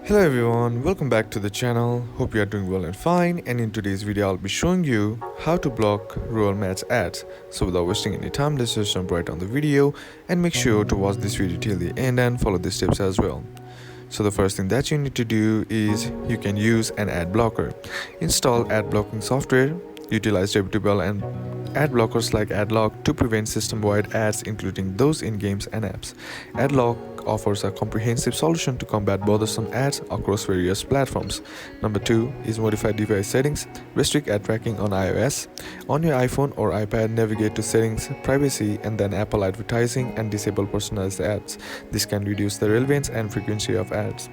Hello everyone, welcome back to the channel. Hope you are doing well and fine, and in today's video I'll be showing you how to block rural match ads. So without wasting any time, let's just jump right on the video and make sure to watch this video till the end and follow the steps as well. So the first thing that you need to do is you can use an ad blocker. Install ad blocking software, utilize reputable and ad blockers like AdBlock to prevent system-wide ads, including those in games and apps. AdBlock offers a comprehensive solution to combat bothersome ads across various platforms. Number 2 is modify device settings. Restrict ad tracking on iOS. On your iPhone or iPad, navigate to settings, privacy, and then Apple advertising and disable personalized ads. This can reduce the relevance and frequency of ads.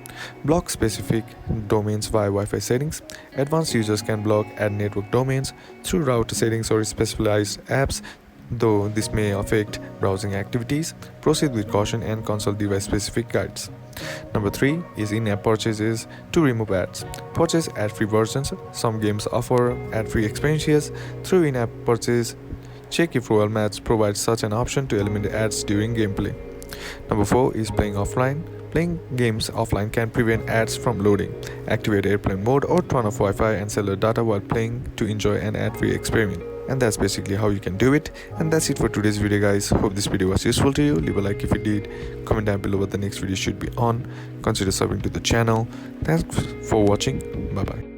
Block specific domains via Wi-Fi settings. Advanced users can block ad network domains through router settings or specialized apps, though this may affect browsing activities. Proceed with caution and consult device-specific guides. Number 3 is in-app purchases to remove ads. Purchase ad-free versions. Some games offer ad-free experiences through in-app purchase. Check if Royal Match provides such an option to eliminate ads during gameplay. Number 4 is playing offline. Playing games offline can prevent ads from loading. Activate airplane mode or turn off Wi-Fi and cellular data while playing to enjoy an ad-free experience. And that's basically how you can do it. And that's it for today's video, guys. Hope this video was useful to you. Leave a like if it did. Comment down below what the next video should be on. Consider subbing to the channel. Thanks for watching. Bye bye.